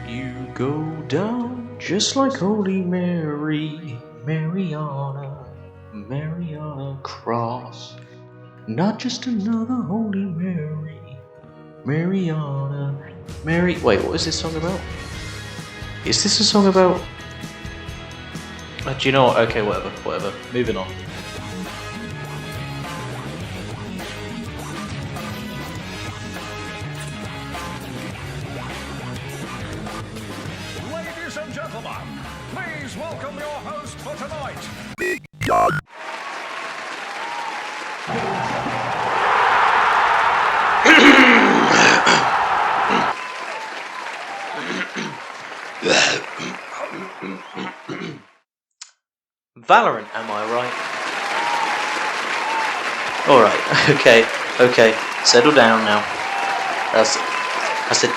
You go down just like Holy Mary, Mariana Cross. Not just another Holy Mary, Mariana, Mary. Wait, what is this song about? Is this a song about? Do you know what? Okay, whatever. Moving on. Ladies and gentlemen, please welcome your host for tonight. Valorant, am I right? Alright, okay. Settle down now. I said,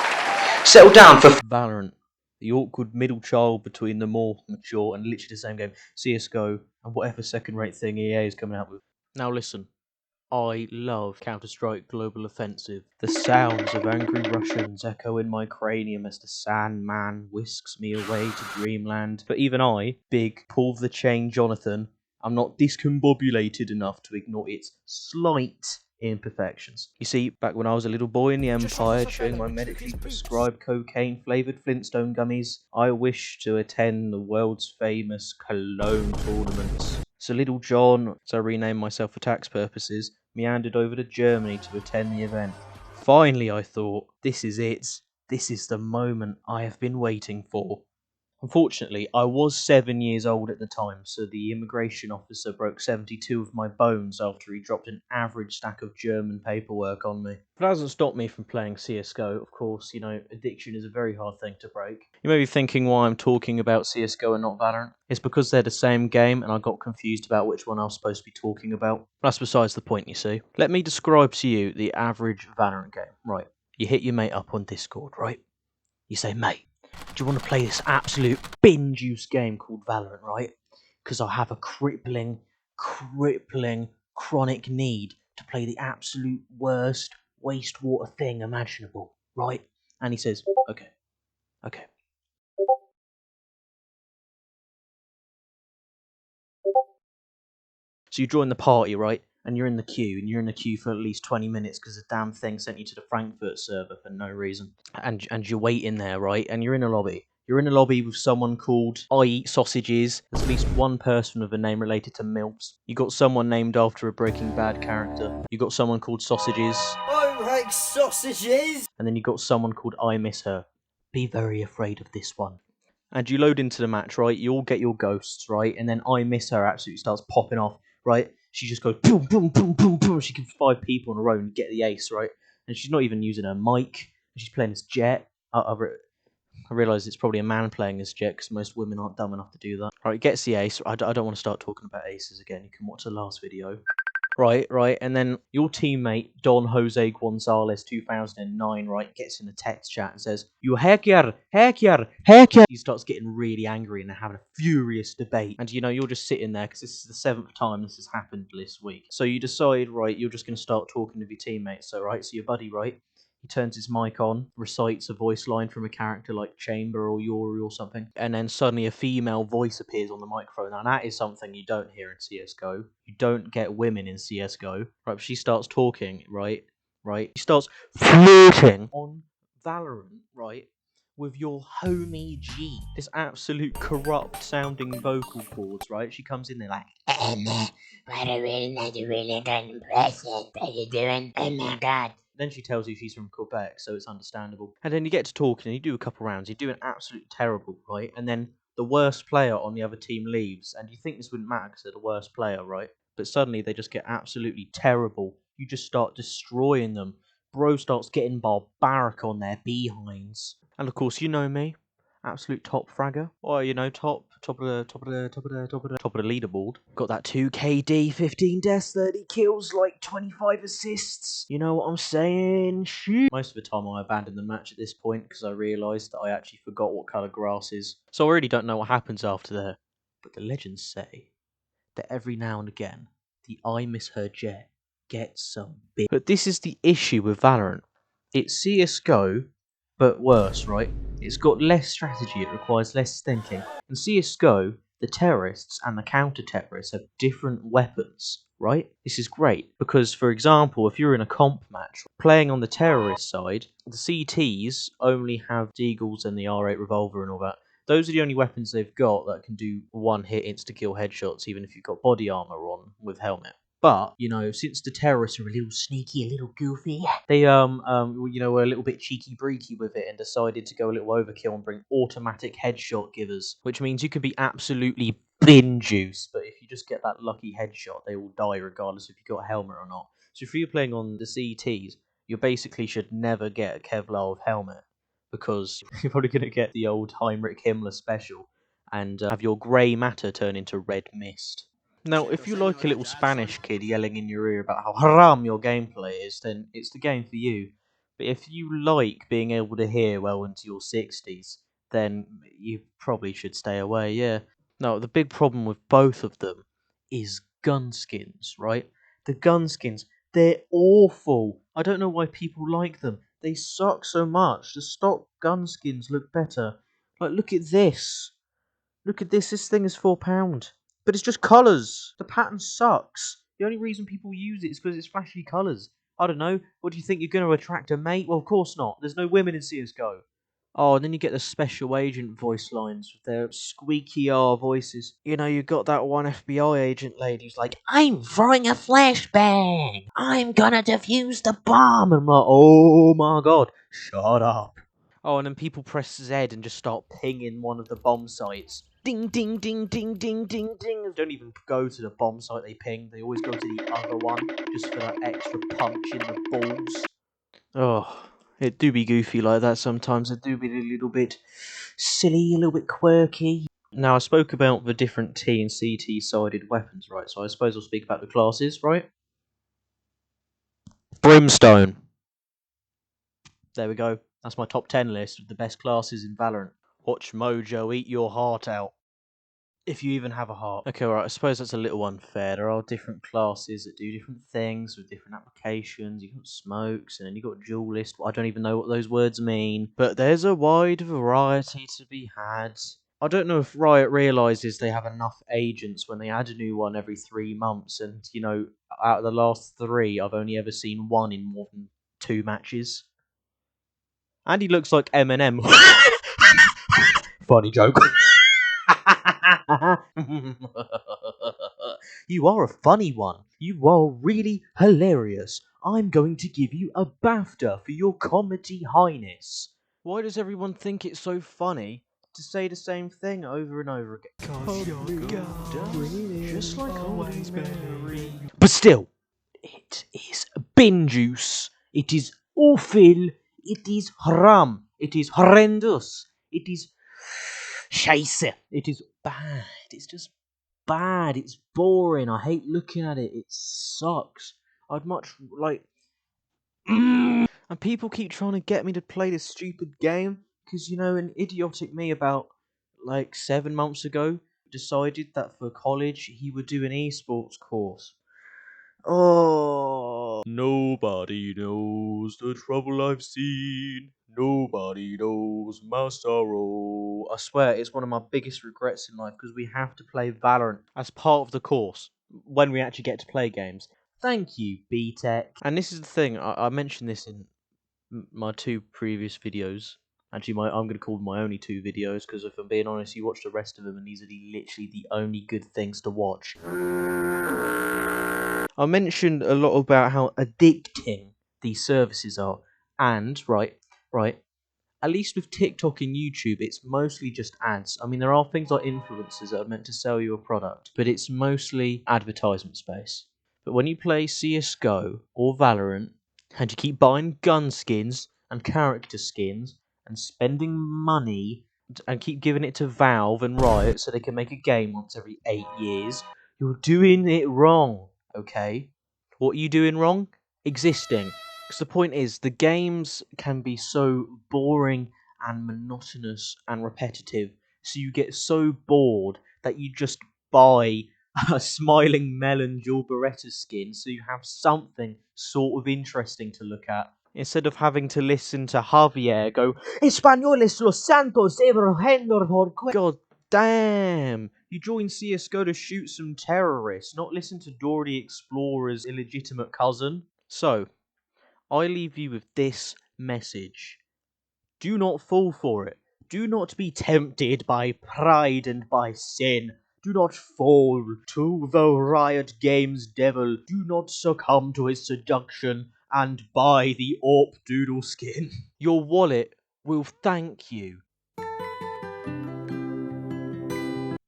settle down for Valorant. The awkward middle child between the more mature and literally the same game, CSGO, and whatever second-rate thing EA is coming out with. Now listen, I love Counter-Strike Global Offensive. The sounds of angry Russians echo in my cranium as the Sandman whisks me away to dreamland. But even I, big pull the chain Jonathan, I'm not discombobulated enough to ignore its slight imperfections. You see, back when I was a little boy in the Empire chewing my medically prescribed cocaine-flavoured Flintstone gummies, I wished to attend the world's famous Cologne tournaments. So little John, so I renamed myself for tax purposes, meandered over to Germany to attend the event. Finally, I thought, this is it. This is the moment I have been waiting for. Unfortunately, I was 7 years old at the time, so the immigration officer broke 72 of my bones after he dropped an average stack of German paperwork on me. But that hasn't stopped me from playing CSGO, of course. Addiction is a very hard thing to break. You may be thinking why I'm talking about CSGO and not Valorant. It's because they're the same game, and I got confused about which one I was supposed to be talking about. That's besides the point, you see. Let me describe to you the average Valorant game. Right, you hit your mate up on Discord, right? You say, mate, do you want to play this absolute bin-juice game called Valorant, right? Because I have a crippling, chronic need to play the absolute worst wastewater thing imaginable, right? And he says, okay. So you join the party, right? And you're in the queue, for at least 20 minutes because the damn thing sent you to the Frankfurt server for no reason. And you're waiting there, right? And you're in a lobby. You're in a lobby with someone called I Eat Sausages. There's at least one person with a name related to MILFs. You got someone named after a Breaking Bad character. You got someone called Sausages. I like sausages! And then you got someone called I Miss Her. Be very afraid of this one. And you load into the match, right? You all get your ghosts, right? And then I Miss Her absolutely starts popping off, right? She just goes boom, boom, boom, boom, boom. She kills 5 people in a row and get the ace, right? And she's not even using her mic. She's playing as Jet. I realise it's probably a man playing as Jet because most women aren't dumb enough to do that. Right, gets the ace. I don't want to start talking about aces again. You can watch the last video. Right, and then your teammate, Don Jose Gonzalez, 2009, right, gets in the text chat and says, you hacker. He starts getting really angry and they're having a furious debate. And, you're just sitting there because this is the 7th time this has happened this week. So you decide, right, you're just going to start talking with your teammates. So your buddy, right, he turns his mic on, recites a voice line from a character like Chamber or Yuri or something, and then suddenly a female voice appears on the microphone. Now that is something you don't hear in CSGO. You don't get women in CSGO. Right, she starts talking, right? She starts flirting on Valorant, right? With your homie G. This absolute corrupt sounding vocal cords, right? She comes in there like, What a really good impression. How you doing? Oh my god. then she tells you she's from Quebec, so it's understandable. And then you get to talking, and you do a couple rounds. You're doing absolutely terrible, right? And then the worst player on the other team leaves, and you think this wouldn't matter because they're the worst player, right? But suddenly they just get absolutely terrible. You just start destroying them. Bro starts getting barbaric on their behinds. And of course, you know me. Absolute top fragger, or top of the leaderboard. Got that 2KD, 15 deaths, 30 kills, like 25 assists. You know what I'm saying? Shoot. Most of the time, I abandoned the match at this point because I realised that I actually forgot what colour grass is. So I really don't know what happens after there. But the legends say that every now and again, the I Miss Her Jet gets some big. But this is the issue with Valorant. It's CSGO, but worse, right? It's got less strategy, it requires less thinking. In CSGO, the terrorists and the counter-terrorists have different weapons, right? This is great, because for example, if you're in a comp match, playing on the terrorist side, the CTs only have Deagles and the R8 revolver and all that. Those are the only weapons they've got that can do one-hit insta-kill headshots, even if you've got body armor on with helmet. But, you know, since the terrorists are a little sneaky, a little goofy, they, were a little bit cheeky-breeky with it and decided to go a little overkill and bring automatic headshot givers, which means you can be absolutely bin juice, but if you just get that lucky headshot, they will die regardless if you've got a helmet or not. So if you're playing on the CTs, you basically should never get a Kevlar with helmet, because you're probably going to get the old Heinrich Himmler special and have your grey matter turn into red mist. Now, if you like a little Spanish kid yelling in your ear about how haram your gameplay is, then it's the game for you. But if you like being able to hear well into your 60s, then you probably should stay away, yeah. Now, the big problem with both of them is gun skins, right? The gun skins, they're awful. I don't know why people like them. They suck so much. The stock gun skins look better. Like, look at this. Look at this. This thing is £4. But it's just colours. The pattern sucks. The only reason people use it is because it's flashy colours. I don't know. What do you think? You're going to attract a mate? Well, of course not. There's no women in CSGO. Oh, and then you get the special agent voice lines with their squeaky R voices. You know, you got that one FBI agent lady who's like, I'm throwing a flashbang. I'm gonna defuse the bomb. and I'm like, oh my god, shut up. Oh, and then people press Z and just start pinging one of the bomb sites. Ding, ding, ding, ding, ding, ding, ding. They don't even go to the bomb site they ping. They always go to the other one just for that extra punch in the balls. Oh, it do be goofy like that sometimes. It do be a little bit silly, a little bit quirky. Now, I spoke about the different T and CT sided weapons, right? So I suppose I'll speak about the classes, right? Brimstone. There we go. That's my top 10 list of the best classes in Valorant. Watch Mojo eat your heart out. If you even have a heart. Okay, right, I suppose that's a little unfair. There are different classes that do different things with different applications. You've got smokes, and then you've got duelist. I don't even know what those words mean. But there's a wide variety to be had. I don't know if Riot realises they have enough agents when they add a new one every 3 months. And, you know, out of the last 3, I've only ever seen one in more than 2 matches. And he looks like Eminem. Funny joke. You are a funny one. You are really hilarious. I'm going to give you a BAFTA for your comedy highness. Why does everyone think it's so funny to say the same thing over and over again? Just like always, Mary. But still, it is bin juice. It is awful. It is haram. It is horrendous. It is scheisse. It is bad. It's just bad. It's boring. I hate looking at it. It sucks. I'd much like. And people keep trying to get me to play this stupid game because, you know, an idiotic me about like 7 months ago decided that for college he would do an esports course. Oh, nobody knows the trouble I've seen. Nobody knows my sorrow. I swear, it's one of my biggest regrets in life because we have to play Valorant as part of the course when we actually get to play games. Thank you, BTEC. And this is the thing, I mentioned this in my 2 previous videos. Actually, I'm going to call them my only 2 videos because if I'm being honest, you watch the rest of them and these are literally the only good things to watch. I mentioned a lot about how addicting these services are, and right, at least with TikTok and YouTube, it's mostly just ads. I mean, there are things like influencers that are meant to sell you a product, but it's mostly advertisement space. But when you play CSGO or Valorant, and you keep buying gun skins and character skins, and spending money, and keep giving it to Valve and Riot so they can make a game once every 8 years, you're doing it wrong, okay? What are you doing wrong? Existing. Because the point is, the games can be so boring and monotonous and repetitive, so you get so bored that you just buy a smiling melon dual Beretta skin so you have something sort of interesting to look at. Instead of having to listen to Javier go, Español es los santos, God damn! You joined CSGO to shoot some terrorists, not listen to Dora the Explorer's illegitimate cousin. So, I leave you with this message. Do not fall for it. Do not be tempted by pride and by sin. Do not fall to the Riot Games devil. Do not succumb to his seduction and buy the AWP doodle skin. Your wallet will thank you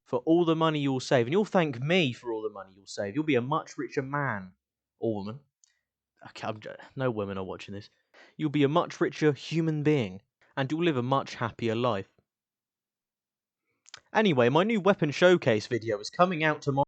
for all the money you'll save, and you'll thank me for all the money you'll save. You'll be a much richer man or woman. Okay, no women are watching this. You'll be a much richer human being, and you'll live a much happier life. Anyway, my new weapon showcase video is coming out tomorrow.